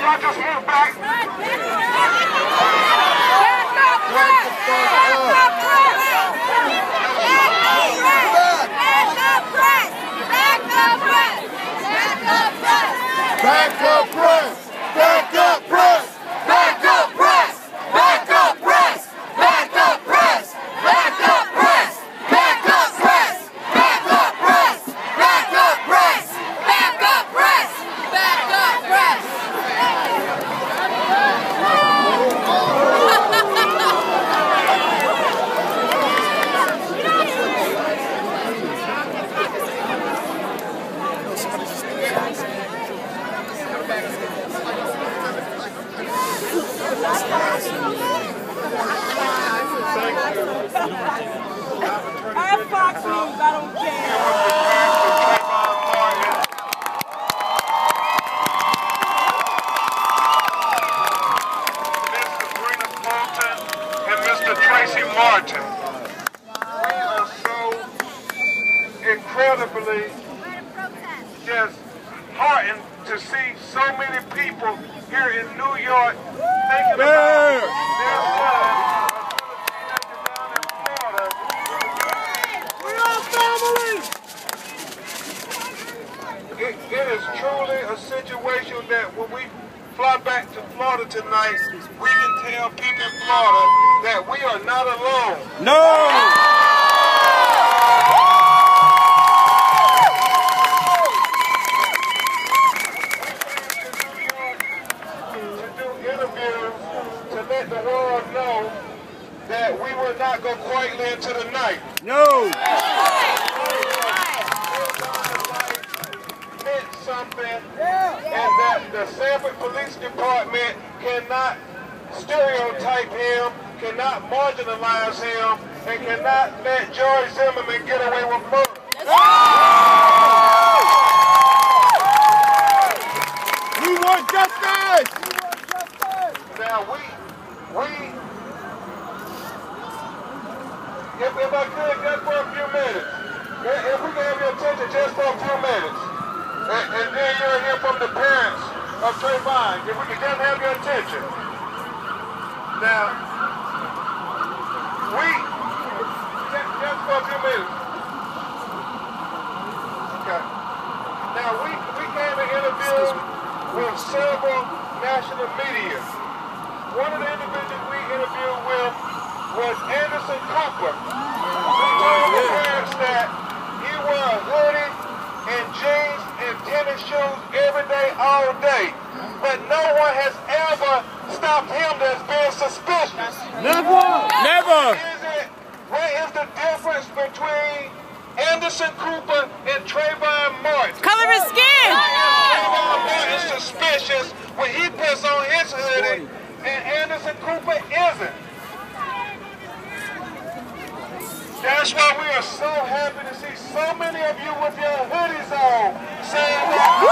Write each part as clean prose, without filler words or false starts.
y'all just move back. Back up press! Back up press! Back up press! Back up press! Back up press! Back up press! Back up press! Back up press! Back up press! Back up press! Back up press! I have Fox News, I don't care. Mr. Trayvon Martin. We are so incredibly just heartened to see so many people here in New York thinking about their son, down in Florida. We are family! It is truly a situation that when we fly back to Florida tonight, we can tell people in Florida that we are not alone. No! To do interviews, to let the world know that we will not go quietly into the night. No! Meant something, and that the Sanford Police Department cannot stereotype him, cannot marginalize him, and cannot let George Zimmerman get away with murder. We want justice! Now if I could, just for a few minutes, if we can have your attention just for a few minutes, and then you'll hear from the parents of Trayvon, if we can just have your attention. Now, just for a few minutes. Okay. Now, we came to interview with several national media. One of the individuals we interviewed with was Anderson Cooper. We told the parents that he wore a hoodie and jeans and tennis shoes every day, all day. But no one has ever stopped him that's been suspicious. Never! Never! What is the difference between Anderson Cooper and Trayvon Martin? Color his skin! Trayvon Martin is suspicious when he puts on his hoodie and Anderson Cooper isn't. That's why we are so happy to see so many of you with your hoodies on saying that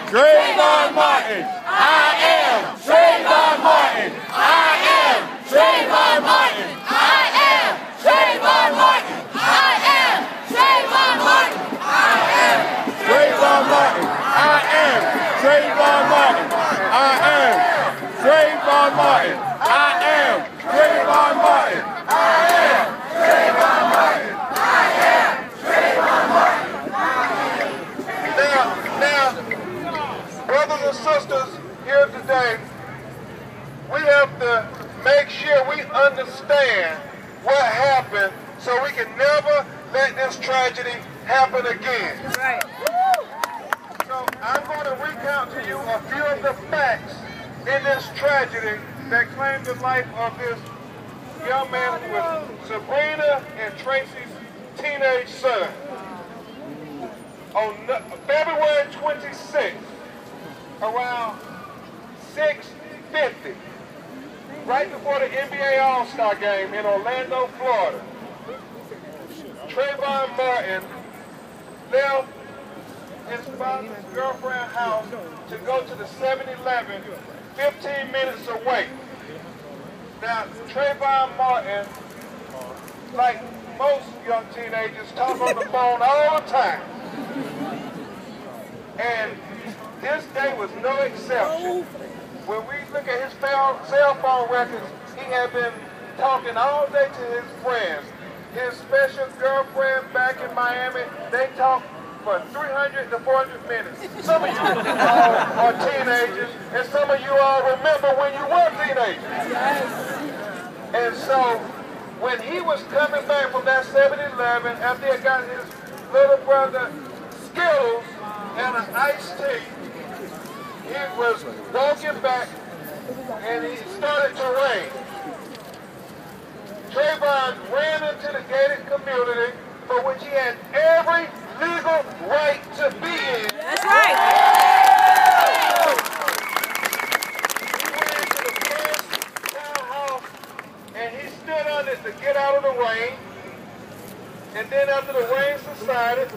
Trayvon Martin! I am Trayvon Martin! I am Trayvon Martin! I am Trayvon Martin! I am Trayvon Martin! I am Trayvon Martin! I am Trayvon Martin! I am Trayvon Martin! I am Trayvon Martin! I am Trayvon Martin! I am Trayvon Martin! Now, brothers and sisters here today, we have to make sure we understand what happened so we can never let this tragedy happen again. Right. So I'm going to recount to you a few of the facts in this tragedy that claimed the life of this young man who was Sabrina and Tracy's teenage son. On February 26th, around 6:50, right before the NBA All-Star game in Orlando, Florida, Trayvon Martin left his father's girlfriend's house to go to the 7-Eleven 15 minutes away. Now, Trayvon Martin, like most young teenagers talk on the phone all the time. And this day was no exception. When we look at his cell phone records, he had been talking all day to his friends. His special girlfriend back in Miami, they talked for 300 to 400 minutes. Some of you all are teenagers, and some of you all remember when you were teenagers. And so, when he was coming back from that 7-Eleven, after he had got his little brother Skittles and an iced tea, he was walking back, and it started to rain. Trayvon ran into the gated community for which he had every legal right to be in. That's right. He went into the first townhouse and he stood on it to get out of the rain. And then after the rain subsided,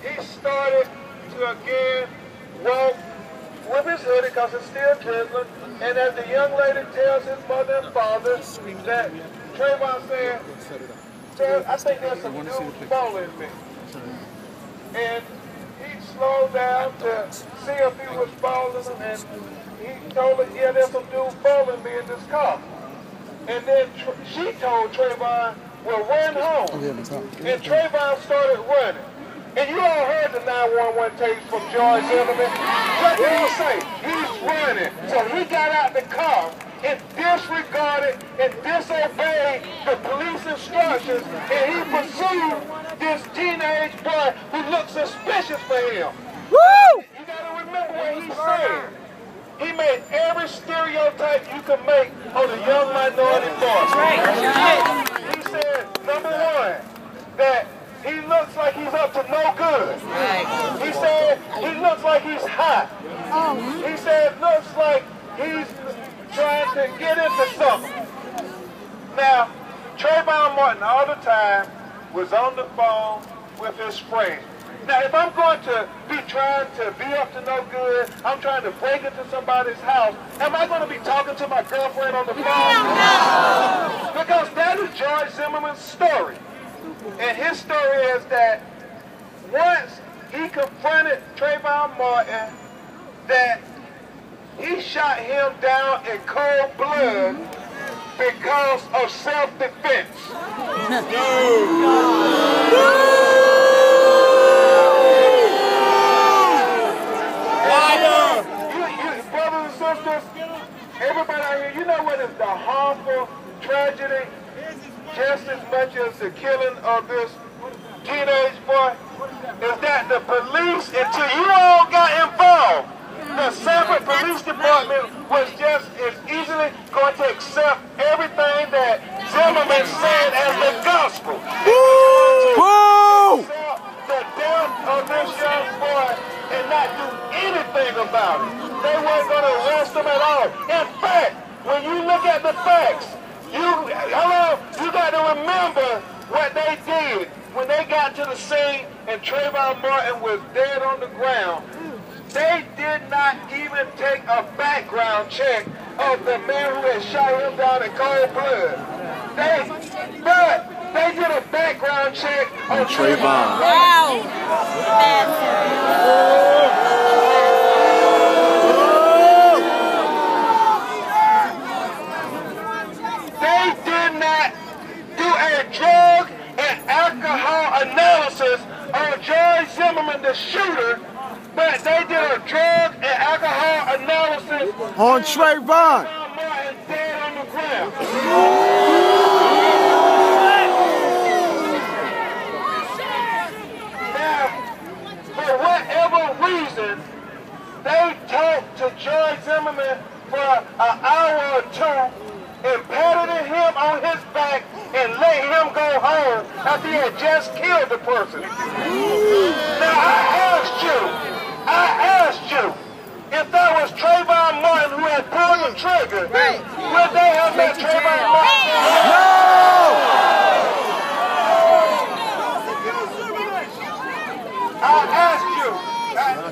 he started to again walk with his hoodie because it's still drizzling. And as the young lady tells his mother and father that Trayvon said, I think there's some dudes following me. And he slowed down to see if he was following him, and he told her, yeah, there's some dudes following me in this car. And then she told Trayvon, well, run home. And Trayvon started running. And you all heard the 911 tapes from George Zimmerman. What did he say? He's running. So he got out the car and disregarded and disobeyed the police instructions, and he pursued this teenage boy who looked suspicious for him. Woo! You gotta remember what he said. He made every stereotype you can make on a young minority boy. He said, number one, that he looks like he's up to no good. He said he looks like he's hot. He said looks like he's trying to get into something. Now, Trayvon Martin all the time was on the phone with his friends. Now, if I'm going to be trying to be up to no good, I'm trying to break into somebody's house, am I going to be talking to my girlfriend on the phone? No. Because that is George Zimmerman's story. And his story is that once he confronted Trayvon Martin, that he shot him down in cold blood because of self-defense. Brothers and sisters, everybody out here, you know what is the harmful tragedy just as much as the killing of this teenage boy? Is that the police, until you all got involved, the Sanford Police Department was just as easily going to accept everything that Zimmerman said as the gospel. Accept the death of this young boy and not do anything about it. They weren't going to arrest him at all. In fact, when you look at the facts, you got to remember what they did when they got to the scene and Trayvon Martin was dead on the ground. They did not even take a background check of the man who had shot him down in cold blood. But they did a background check on Trayvon. Wow. They did not do a drug and alcohol analysis on George Zimmerman, the shooter, but they did a drug and alcohol analysis on Trayvon. Martin dead on the ground. Now, for whatever reason, they talked to George Zimmerman for an hour or two and patted him on his back and let him go home after he had just killed the person. Now, I asked you, if that was Trayvon Martin who had pulled the trigger, would they have let Trayvon Martin go? I asked you.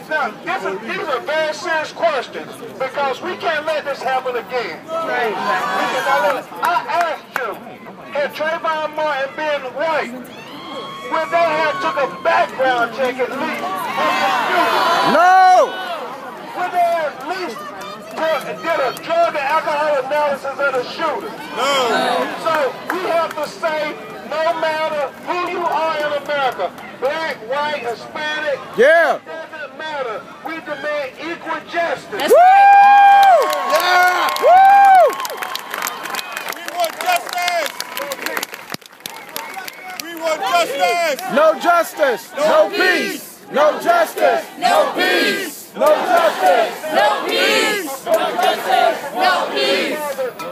Now, these are very serious questions because we can't let this happen again. I asked you, and Trayvon Martin being white, when they had took a background check at least on the shooter? No! When they at least did a drug and alcohol analysis of the shooter? No! So we have to say, no matter who you are in America, black, white, Hispanic, Yeah! it doesn't matter. We demand equal justice. Woo! Yeah! Woo! We want justice! We want justice! No justice! No peace! No justice! No peace! No justice! No peace! No justice! No peace!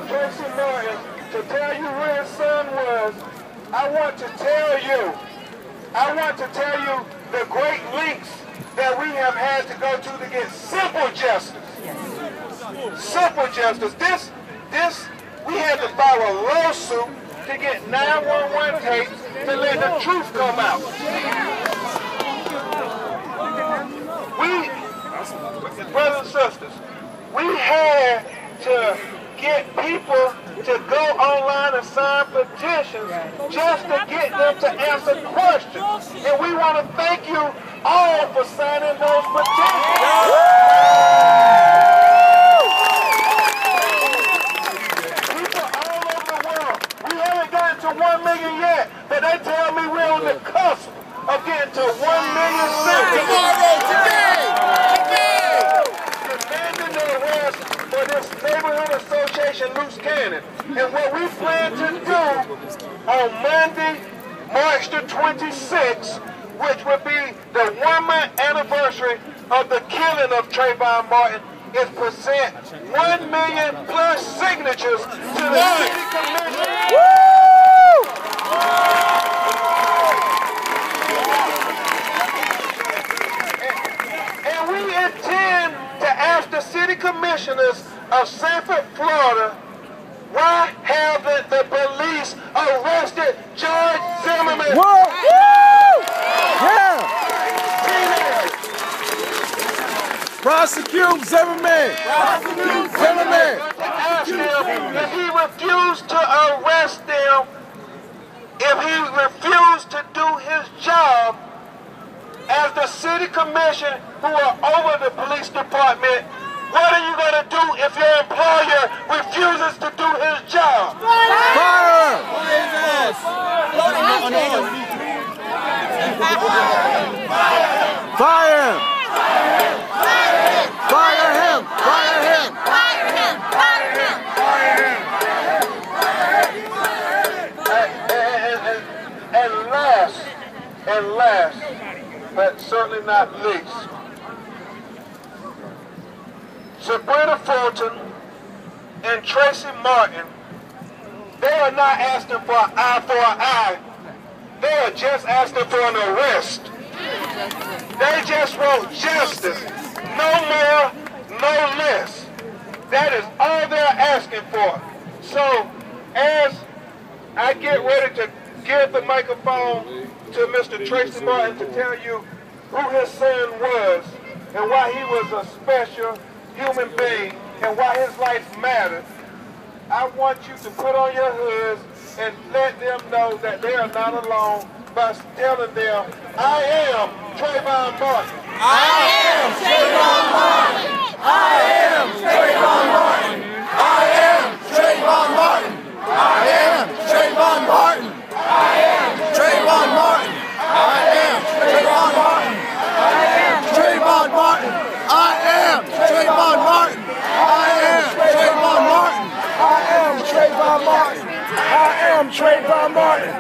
Tracy Martin, to tell you who his son was, I want to tell you the great lengths that we have had to go to get simple justice. Simple justice. This, we had to file a lawsuit to get 911 tapes to let the truth come out. Brothers and sisters, we had to get people to go online and sign petitions just to get them to answer questions. And we want to thank you all for signing those petitions. People all over the world. We haven't gotten to 1 million yet, but they tell me we're on the cusp of getting to 1 million signatures. Demanding the arrest for this neighborhood association loose cannon. And what we plan to do on Monday, March the 26th, which would be the 1-month anniversary of the killing of Trayvon Martin, is present 1 million plus signatures to the city commission. And we intend to ask the city commissioners of Sanford, Florida, why haven't the police arrested George Zimmerman? Whoa! Woo! Yeah! Prosecute Zimmerman! Prosecute Zimmerman! To ask him if he refused to arrest them, if he refused to do his job as the city commission who are over the police department. What are you going to do if your employer refuses to do his job? Fire! Fire him! Fire him! Fire him! Fire him! Fire him! And last, but certainly not least, Sabrina Fulton and Tracy Martin, they are not asking for an eye for an eye. They are just asking for an arrest. They just want justice. No more, no less. That is all they're asking for. So, as I get ready to give the microphone to Mr. Tracy Martin to tell you who his son was and why he was a special human being and why his life mattered, I want you to put on your hoods and let them know that they are not alone by telling them, I am Trayvon Martin. I am Trayvon Martin! I am Trayvon Martin! I am Trayvon Martin! I am Trayvon Martin! I am Trayvon Martin! I am Trayvon Martin! I am Trayvon Martin! I am Trayvon Martin! I am Trayvon Martin! I am Trayvon Martin! I am Trayvon Martin!